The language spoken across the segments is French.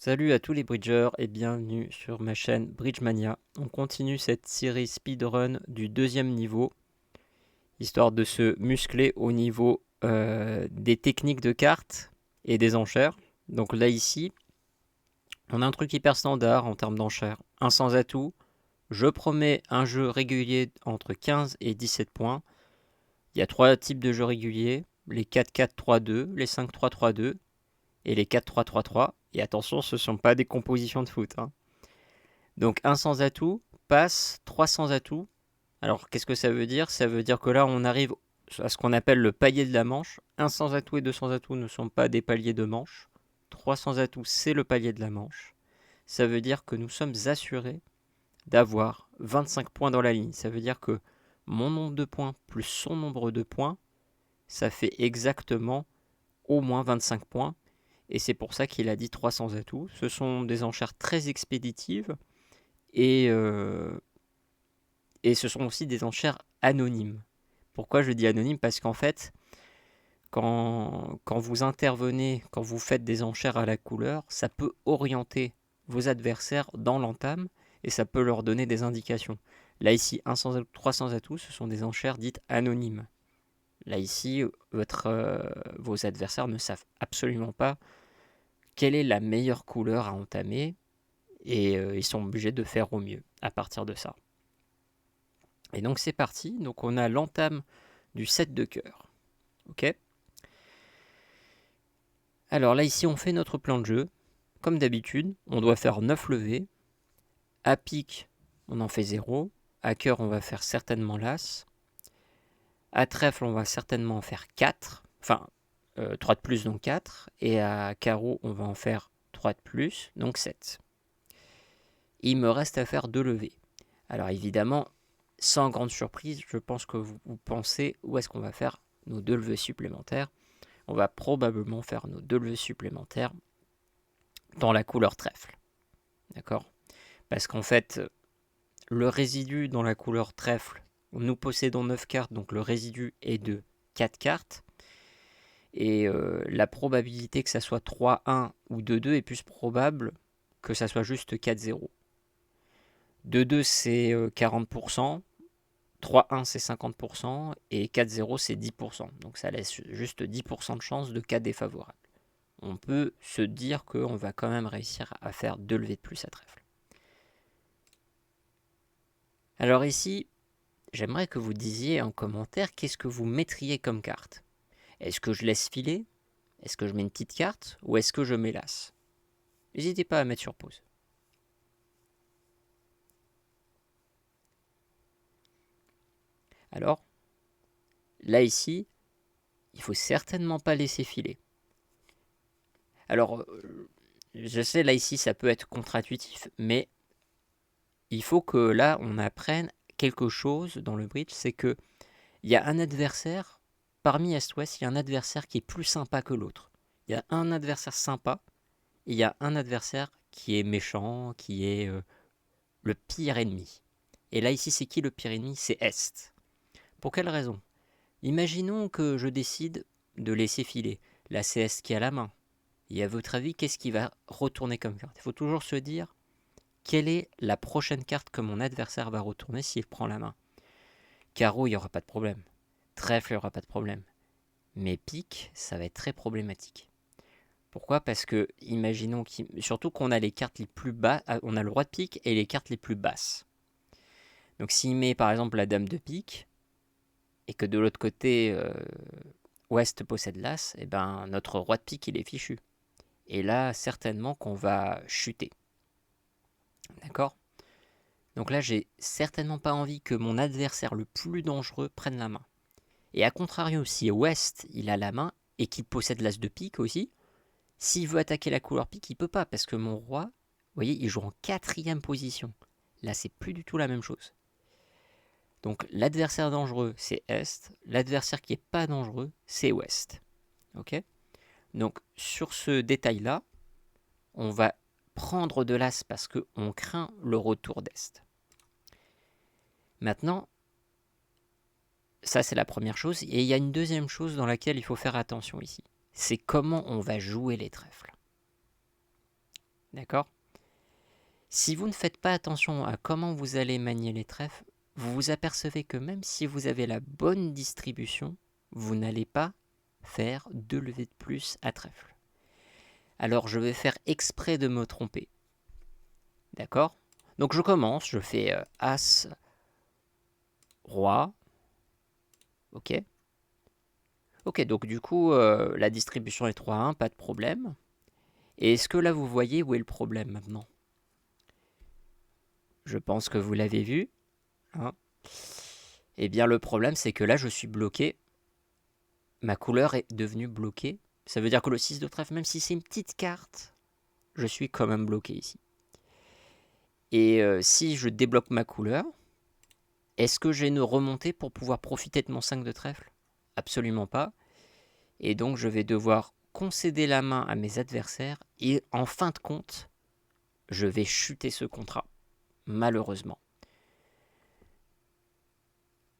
Salut à tous les bridgers et bienvenue sur ma chaîne Bridgemania. On continue cette série speedrun du deuxième niveau, histoire de se muscler au niveau des techniques de cartes et des enchères. Donc là ici, on a un truc hyper standard en termes d'enchères. Un sans atout, je promets un jeu régulier entre 15 et 17 points. Il y a trois types de jeux réguliers, les 4-4-3-2, les 5-3-3-2 et les 4-3-3-3. Et attention, ce ne sont pas des compositions de foot, hein. Donc un sans atout passe 3 sans atout. Alors qu'est-ce que ça veut dire? Ça veut dire que là on arrive à ce qu'on appelle le palier de la manche. Un sans atout et deux sans atout ne sont pas des paliers de manche. 3 sans atout c'est le palier de la manche. Ça veut dire que nous sommes assurés d'avoir 25 points dans la ligne. Ça veut dire que mon nombre de points plus son nombre de points, ça fait exactement au moins 25 points. Et c'est pour ça qu'il a dit 3 sans atout. Ce sont des enchères très expéditives. Et ce sont aussi des enchères anonymes. Pourquoi je dis anonyme? Parce qu'en fait, quand vous intervenez, quand vous faites des enchères à la couleur, ça peut orienter vos adversaires dans l'entame et ça peut leur donner des indications. Là ici, 1 sans atout, 3 sans atout, ce sont des enchères dites anonymes. Là ici, vos adversaires ne savent absolument pas quelle est la meilleure couleur à entamer et ils sont obligés de faire au mieux à partir de ça. Et donc c'est parti, donc on a l'entame du 7 de cœur. Ok. Alors là ici on fait notre plan de jeu. Comme d'habitude, on doit faire 9 levées. À pique, on en fait 0. À cœur, on va faire certainement l'as. À trèfle, on va certainement en faire 4. Enfin, 3 de plus, donc 4. Et à carreau, on va en faire 3 de plus, donc 7. Il me reste à faire 2 levées. Alors évidemment, sans grande surprise, je pense que vous pensez où est-ce qu'on va faire nos 2 levées supplémentaires. On va probablement faire nos 2 levées supplémentaires dans la couleur trèfle. D'accord? Parce qu'en fait, le résidu dans la couleur trèfle, nous possédons 9 cartes, donc le résidu est de 4 cartes. Et la probabilité que ça soit 3-1 ou 2-2 est plus probable que ça soit juste 4-0. 2-2 c'est 40%, 3-1 c'est 50% et 4-0 c'est 10%. Donc ça laisse juste 10% de chance de cas défavorable. On peut se dire qu'on va quand même réussir à faire 2 levées de plus à trèfle. Alors ici, j'aimerais que vous disiez en commentaire qu'est-ce que vous mettriez comme carte. Est-ce que je laisse filer? Est-ce que je mets une petite carte? Ou est-ce que je mets l'as? N'hésitez pas à mettre sur pause. Alors, là ici, il faut certainement pas laisser filer. Alors, je sais, là ici, ça peut être contre-intuitif, mais il faut que là, on apprenne quelque chose dans le bridge, c'est que il y a un adversaire, parmi Est-Ouest, il y a un adversaire qui est plus sympa que l'autre. Il y a un adversaire sympa, et il y a un adversaire qui est méchant, qui est le pire ennemi. Et là ici, c'est qui le pire ennemi? C'est Est. Pour quelle raison? Imaginons que je décide de laisser filer. Là, c'est Est qui a la main. Et à votre avis, qu'est-ce qui va retourner comme carte? Il faut toujours se dire, quelle est la prochaine carte que mon adversaire va retourner s'il prend la main? Carreau, il n'y aura pas de problème. Trèfle, il n'y aura pas de problème. Mais pique, ça va être très problématique. Pourquoi? Parce que, imaginons, surtout qu'on a les cartes les plus basses, on a le roi de pique et les cartes les plus basses. Donc s'il met par exemple la dame de pique, et que de l'autre côté, Ouest possède l'as, et ben notre roi de pique il est fichu. Et là, certainement qu'on va chuter. D'accord? Donc là, j'ai certainement pas envie que mon adversaire le plus dangereux prenne la main. Et à contrario, si Ouest il a la main et qu'il possède l'as de pique aussi, s'il veut attaquer la couleur pique, il peut pas parce que mon roi, vous voyez, il joue en 4e position. Là, c'est plus du tout la même chose. Donc l'adversaire dangereux, c'est Est. L'adversaire qui n'est pas dangereux, c'est Ouest. Ok? Donc sur ce détail-là, on va prendre de l'as parce qu'on craint le retour d'Est. Maintenant, ça c'est la première chose. Et il y a une deuxième chose dans laquelle il faut faire attention ici. C'est comment on va jouer les trèfles. D'accord? Si vous ne faites pas attention à comment vous allez manier les trèfles, vous vous apercevez que même si vous avez la bonne distribution, vous n'allez pas faire 2 levées de plus à trèfle. Alors je vais faire exprès de me tromper. D'accord? Donc je commence, je fais As, Roi. Ok? Ok, donc du coup, la distribution est 3-1, pas de problème. Et est-ce que là, vous voyez où est le problème maintenant? Je pense que vous l'avez vu. Hein. Eh bien, le problème, c'est que là, je suis bloqué. Ma couleur est devenue bloquée. Ça veut dire que le 6 de trèfle, même si c'est une petite carte, je suis quand même bloqué ici. Et si je débloque ma couleur, est-ce que j'ai une remontée pour pouvoir profiter de mon 5 de trèfle? Absolument pas. Et donc, je vais devoir concéder la main à mes adversaires. Et en fin de compte, je vais chuter ce contrat, malheureusement.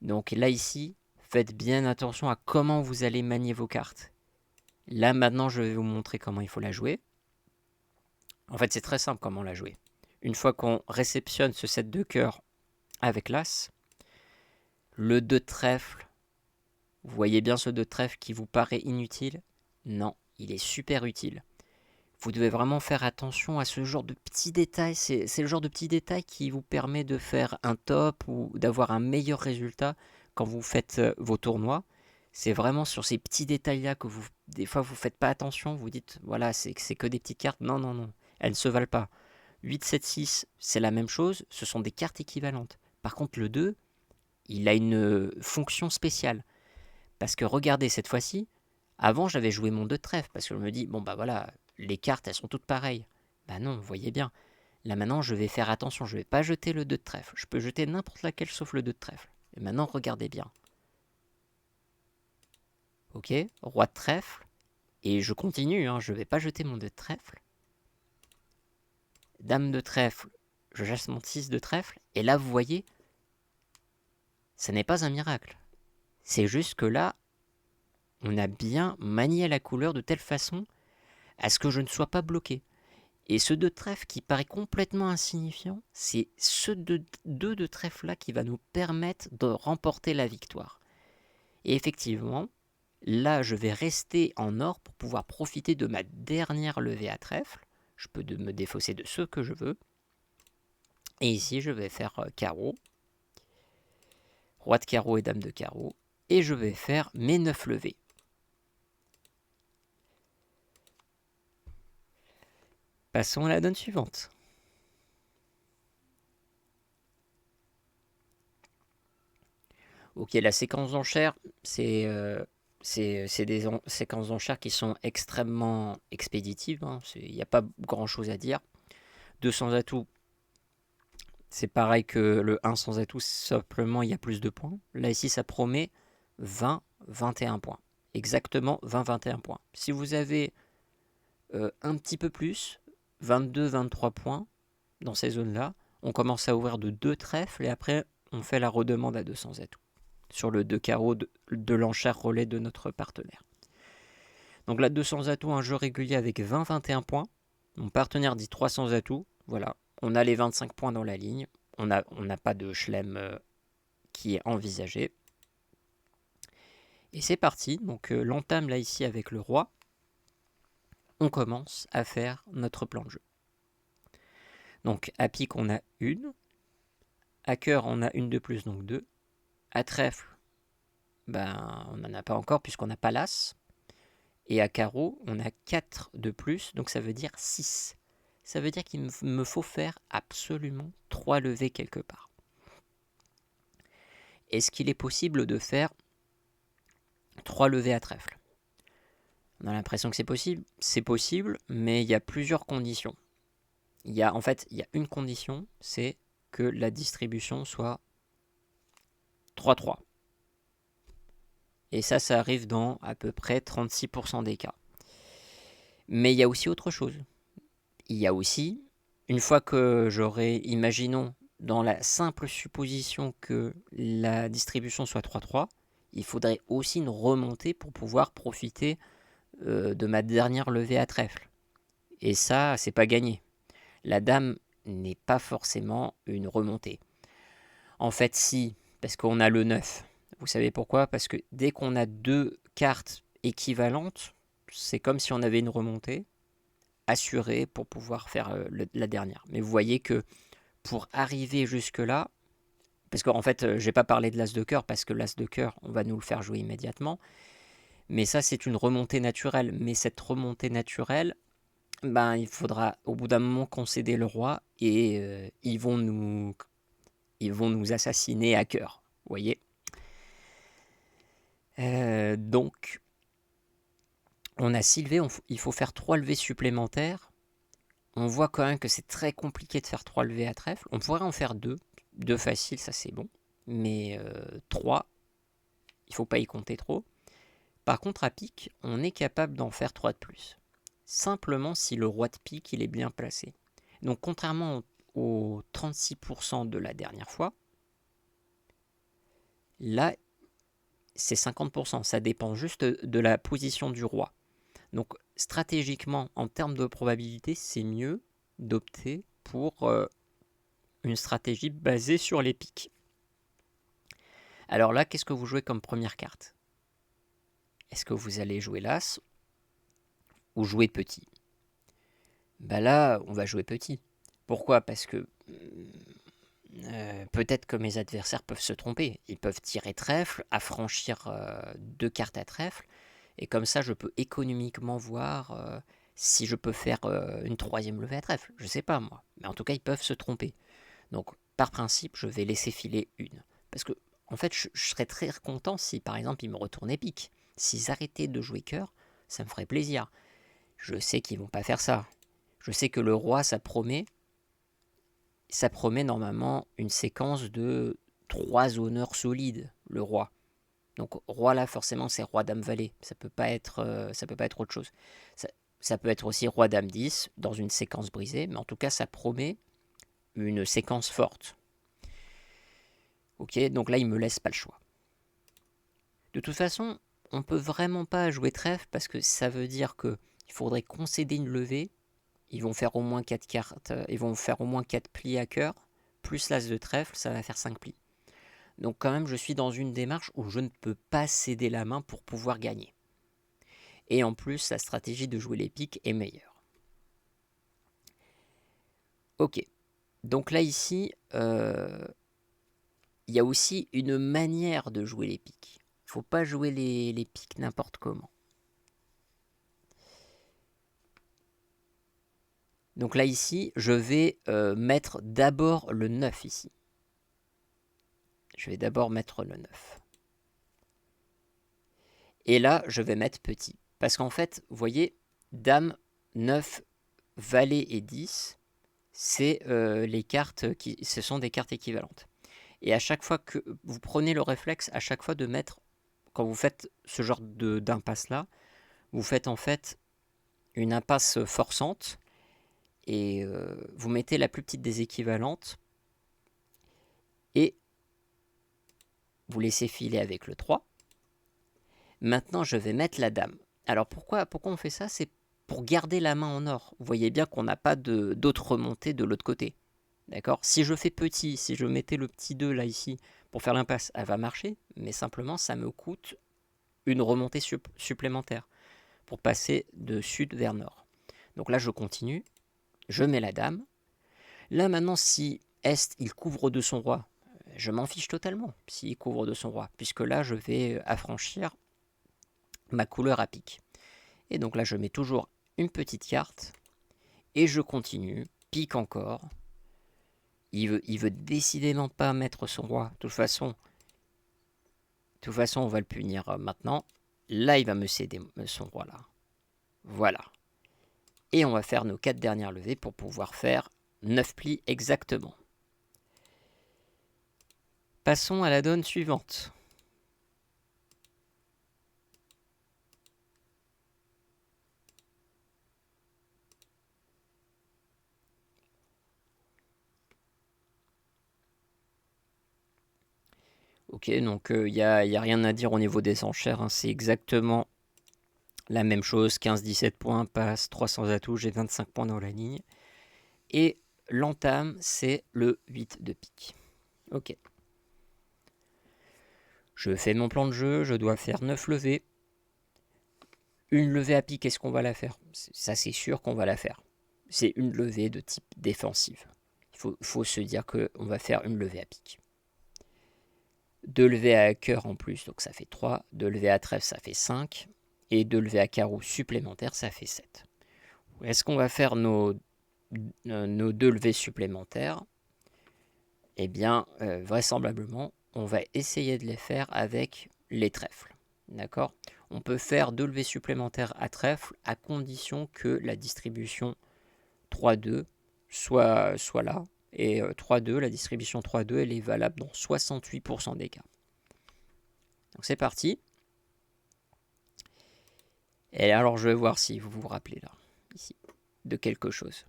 Donc là, ici, faites bien attention à comment vous allez manier vos cartes. Là, maintenant, je vais vous montrer comment il faut la jouer. En fait, c'est très simple comment la jouer. Une fois qu'on réceptionne ce set de cœur avec l'As, le 2 de trèfle, vous voyez bien ce 2 de trèfle qui vous paraît inutile? Non, il est super utile. Vous devez vraiment faire attention à ce genre de petits détails. C'est le genre de petits détails qui vous permet de faire un top ou d'avoir un meilleur résultat quand vous faites vos tournois. C'est vraiment sur ces petits détails-là que vous, des fois, vous ne faites pas attention. Vous dites, voilà, c'est que des petites cartes. Non, non, non, elles ne se valent pas. 8, 7, 6, c'est la même chose. Ce sont des cartes équivalentes. Par contre, le 2, il a une fonction spéciale. Parce que regardez, cette fois-ci, avant, j'avais joué mon 2 de trèfle. Parce que je me dis, bon, bah voilà, les cartes, elles sont toutes pareilles. Bah non, vous voyez bien. Là maintenant, je vais faire attention, je ne vais pas jeter le 2 de trèfle. Je peux jeter n'importe laquelle sauf le 2 de trèfle. Et maintenant, regardez bien. Ok, roi de trèfle. Et je continue, je ne vais pas jeter mon 2 de trèfle. Dame de trèfle, je jette mon 6 de trèfle. Et là, vous voyez, ce n'est pas un miracle. C'est juste que là, on a bien manié la couleur de telle façon à ce que je ne sois pas bloqué. Et ce 2 de trèfle qui paraît complètement insignifiant, c'est ce 2 de trèfle-là qui va nous permettre de remporter la victoire. Et effectivement, là, je vais rester en or pour pouvoir profiter de ma dernière levée à trèfle. Je peux me défausser de ce que je veux. Et ici, je vais faire carreau, roi de carreau et dame de carreau. Et je vais faire mes 9 levées. Passons à la donne suivante. Ok, la séquence d'enchères, c'est des séquences d'enchères qui sont extrêmement expéditives. Il n'y a pas grand-chose à dire. 2 sans atout, c'est pareil que le 1 sans atout, simplement il y a plus de points. Là, ici, ça promet 20, 21 points. Exactement 20, 21 points. Si vous avez un petit peu plus, 22, 23 points dans ces zones-là, on commence à ouvrir de 2 trèfles et après, on fait la redemande à 2 sans atout sur le 2 carreaux de l'enchère relais de notre partenaire. Donc là, 200 atouts, un jeu régulier avec 20-21 points. Mon partenaire dit 300 atouts. Voilà, on a les 25 points dans la ligne. On n'a pas de chelem qui est envisagé. Et c'est parti. Donc l'entame là ici avec le roi. On commence à faire notre plan de jeu. Donc à pique, on a une. À cœur, on a une de plus, donc 2. À trèfle, on n'en a pas encore puisqu'on n'a pas l'as. Et à carreau, on a 4 de plus, donc ça veut dire 6. Ça veut dire qu'il me faut faire absolument 3 levées quelque part. Est-ce qu'il est possible de faire 3 levées à trèfle? On a l'impression que c'est possible. C'est possible, mais il y a plusieurs conditions. Il y a une condition, c'est que la distribution soit 3-3. Et ça arrive dans à peu près 36% des cas. Mais il y a aussi autre chose. Il y a aussi, une fois que j'aurai, imaginons, dans la simple supposition que la distribution soit 3-3, il faudrait aussi une remontée pour pouvoir profiter de ma dernière levée à trèfle. Et ça, c'est pas gagné. La dame n'est pas forcément une remontée. En fait, si, parce qu'on a le 9. Vous savez pourquoi? Parce que dès qu'on a 2 cartes équivalentes, c'est comme si on avait une remontée assurée pour pouvoir faire la dernière. Mais vous voyez que pour arriver jusque-là, parce qu'en fait, je n'ai pas parlé de l'as de cœur, parce que l'as de cœur, on va nous le faire jouer immédiatement. Mais ça, c'est une remontée naturelle. Mais cette remontée naturelle, ben, il faudra au bout d'un moment concéder le roi et ils vont nous assassiner à cœur. Vous voyez? Donc, on a 6 levées, il faut faire 3 levées supplémentaires. On voit quand même que c'est très compliqué de faire 3 levées à trèfle. On pourrait en faire 2. 2 faciles, ça c'est bon. Mais 3, il ne faut pas y compter trop. Par contre, à pique, on est capable d'en faire 3 de plus. Simplement si le roi de pique il est bien placé. Donc contrairement aux 36% de la dernière fois, là c'est 50%, ça dépend juste de la position du roi. Donc stratégiquement, en termes de probabilité, c'est mieux d'opter pour une stratégie basée sur les piques. Alors là, qu'est-ce que vous jouez comme première carte? Est-ce que vous allez jouer l'as ou jouer petit? Bah là, on va jouer petit. Pourquoi? Parce que peut-être que mes adversaires peuvent se tromper. Ils peuvent tirer trèfle, affranchir 2 cartes à trèfle, et comme ça, je peux économiquement voir si je peux faire une 3e levée à trèfle. Je sais pas moi, mais en tout cas, ils peuvent se tromper. Donc, par principe, je vais laisser filer une. Parce que, en fait, je serais très content si, par exemple, ils me retournaient pique. S'ils arrêtaient de jouer cœur, ça me ferait plaisir. Je sais qu'ils vont pas faire ça. Je sais que le roi, ça promet normalement une séquence de 3 honneurs solides, le roi. Donc roi là, forcément, c'est roi dame valet. Ça peut pas être autre chose. Ça peut être aussi roi dame 10 dans une séquence brisée, mais en tout cas, ça promet une séquence forte. Ok, donc là, il me laisse pas le choix. De toute façon, on peut vraiment pas jouer trèfle parce que ça veut dire que il faudrait concéder une levée. Ils vont faire au moins 4 cartes, ils vont faire au moins 4 plis à cœur, plus l'as de trèfle, ça va faire 5 plis. Donc quand même, je suis dans une démarche où je ne peux pas céder la main pour pouvoir gagner. Et en plus, la stratégie de jouer les piques est meilleure. Ok, donc là ici, il y a aussi une manière de jouer les piques. Il ne faut pas jouer les piques n'importe comment. Donc là ici, je vais mettre d'abord le 9 ici. Je vais d'abord mettre le 9. Et là, je vais mettre petit. Parce qu'en fait, vous voyez, dame, 9, valet et 10, c'est les cartes ce sont des cartes équivalentes. Et à chaque fois que vous prenez le réflexe, à chaque fois de mettre, quand vous faites ce genre d'impasse là, vous faites en fait une impasse forçante et vous mettez la plus petite des équivalentes et vous laissez filer avec le 3. Maintenant, je vais mettre la dame. Alors pourquoi on fait ça? C'est pour garder la main en or. Vous voyez bien qu'on n'a pas d'autre remontée de l'autre côté. D'accord? Si je fais petit, si je mettais le petit 2 là ici pour faire l'impasse, elle va marcher, mais simplement ça me coûte une remontée supplémentaire pour passer de sud vers nord. Donc là je continue, je mets la dame. Là maintenant si Est il couvre de son roi, je m'en fiche totalement s'il couvre de son roi, puisque là je vais affranchir ma couleur à pique. Et donc là je mets toujours une petite carte et je continue, pique encore. Il veut décidément pas mettre son roi. De toute façon, on va le punir maintenant. Là, il va me céder son roi là. Voilà. Et on va faire nos 4 dernières levées pour pouvoir faire 9 plis exactement. Passons à la donne suivante. Ok, donc il n'y a rien à dire au niveau des enchères. Hein. C'est exactement la même chose. 15-17 points, passe, 300 atouts, j'ai 25 points dans la ligne. Et l'entame, c'est le 8 de pique. Ok. Je fais mon plan de jeu, je dois faire 9 levées. Une levée à pique, est-ce qu'on va la faire? Ça, c'est sûr qu'on va la faire. C'est une levée de type défensive. Il faut se dire qu'on va faire une levée à pique. 2 levées à cœur en plus, donc ça fait 3. 2 levées à trèfle, ça fait 5. Et 2 levées à carreau supplémentaires, ça fait 7. Est-ce qu'on va faire nos 2 levées supplémentaires? Eh bien, vraisemblablement, on va essayer de les faire avec les trèfles. D'accord? On peut faire 2 levées supplémentaires à trèfle à condition que la distribution 3-2 soit là. Et 3-2, la distribution 3-2, elle est valable dans 68% des cas. Donc c'est parti. Et alors je vais voir si vous vous rappelez là, ici, de quelque chose.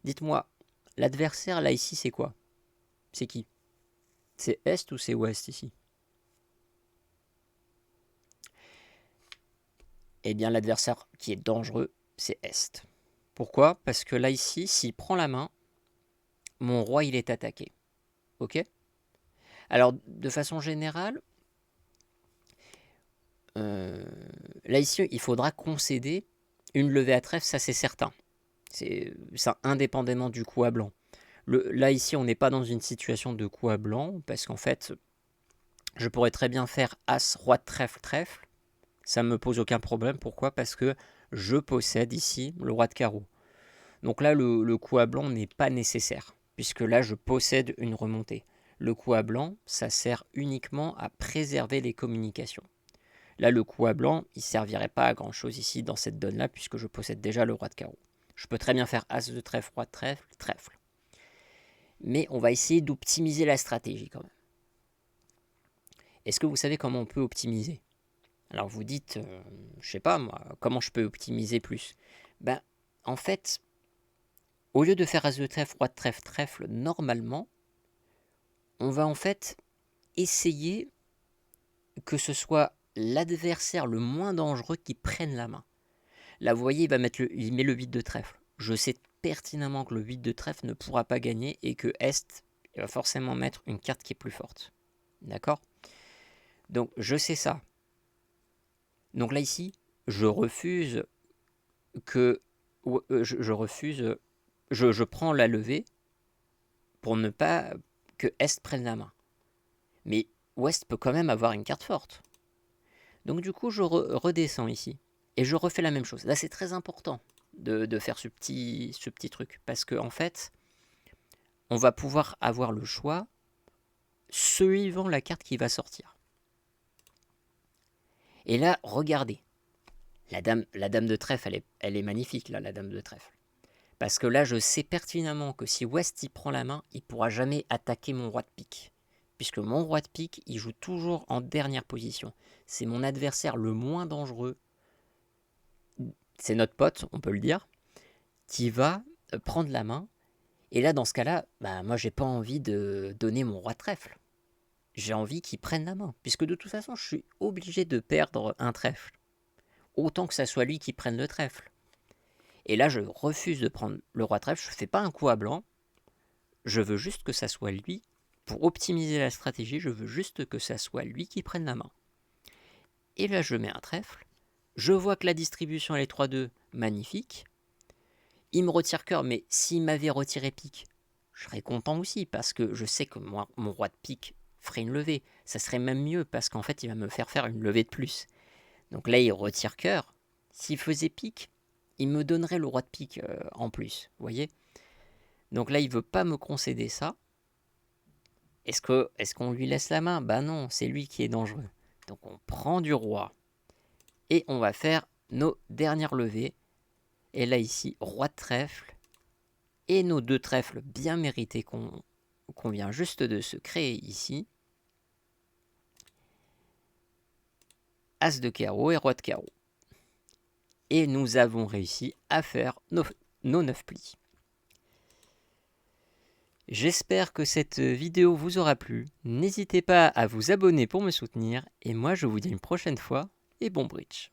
Dites-moi, l'adversaire là ici c'est quoi? C'est qui? C'est Est ou c'est Ouest ici? Eh bien l'adversaire qui est dangereux, c'est Est. Pourquoi? Parce que là ici, s'il prend la main, mon roi il est attaqué. Ok? Alors de façon générale, là ici il faudra concéder une levée à trèfle, ça c'est certain. C'est ça indépendamment du coup à blanc. Là ici on n'est pas dans une situation de coup à blanc, parce qu'en fait je pourrais très bien faire As, Roi de trèfle, trèfle. Ça ne me pose aucun problème. Pourquoi? Parce que je possède ici le Roi de carreau. Donc là le coup à blanc n'est pas nécessaire, puisque là je possède une remontée. Le coup à blanc, ça sert uniquement à préserver les communications. Là le coup à blanc, il ne servirait pas à grand chose ici dans cette donne-là, puisque je possède déjà le Roi de carreau. Je peux très bien faire As de trèfle, Roi de trèfle, trèfle. Mais on va essayer d'optimiser la stratégie quand même. Est-ce que vous savez comment on peut optimiser? Alors vous dites, je sais pas moi, comment je peux optimiser plus? Ben, en fait, au lieu de faire As de trèfle, Roi de trèfle, trèfle, normalement, on va en fait essayer que ce soit l'adversaire le moins dangereux qui prenne la main. Là, vous voyez, il met le 8 de trèfle. Je sais pertinemment que le 8 de trèfle ne pourra pas gagner et que Est il va forcément mettre une carte qui est plus forte. D'accord? Donc, je sais ça. Donc là, ici, je refuse que... Je refuse... Je prends la levée pour ne pas que Est prenne la main. Mais Ouest peut quand même avoir une carte forte. Donc du coup, je redescends ici. Et je refais la même chose. Là, c'est très important de faire ce petit truc. Parce qu'en fait, on va pouvoir avoir le choix suivant la carte qui va sortir. Et là, regardez. La dame de trèfle, elle est magnifique, là, la dame de trèfle. Parce que là, je sais pertinemment que si West y prend la main, il ne pourra jamais attaquer mon roi de pique. Puisque mon roi de pique, il joue toujours en dernière position. C'est mon adversaire le moins dangereux. C'est notre pote, on peut le dire, qui va prendre la main. Et là, dans ce cas-là, moi, j'ai pas envie de donner mon roi de trèfle. J'ai envie qu'il prenne la main. Puisque de toute façon, je suis obligé de perdre un trèfle. Autant que ça soit lui qui prenne le trèfle. Et là, je refuse de prendre le roi de trèfle. Je ne fais pas un coup à blanc. Je veux juste que ça soit lui. Pour optimiser la stratégie, je veux juste que ça soit lui qui prenne la main. Et là, je mets un trèfle. Je vois que la distribution, elle est 3-2, magnifique. Il me retire cœur, mais s'il m'avait retiré pique, je serais content aussi, parce que je sais que moi, mon roi de pique ferait une levée. Ça serait même mieux, parce qu'en fait, il va me faire une levée de plus. Donc là, il retire cœur. S'il faisait pique, il me donnerait le roi de pique en plus, vous voyez? Donc là, il veut pas me concéder ça. Est-ce qu'on lui laisse la main? Bah non, c'est lui qui est dangereux. Donc on prend du roi. Et on va faire nos dernières levées. Et là ici, roi de trèfle. Et nos 2 trèfles bien mérités qu'on vient juste de se créer ici. As de carreau et roi de carreau. Et nous avons réussi à faire nos 9 plis. J'espère que cette vidéo vous aura plu. N'hésitez pas à vous abonner pour me soutenir. Et moi, je vous dis une prochaine fois et bon bridge.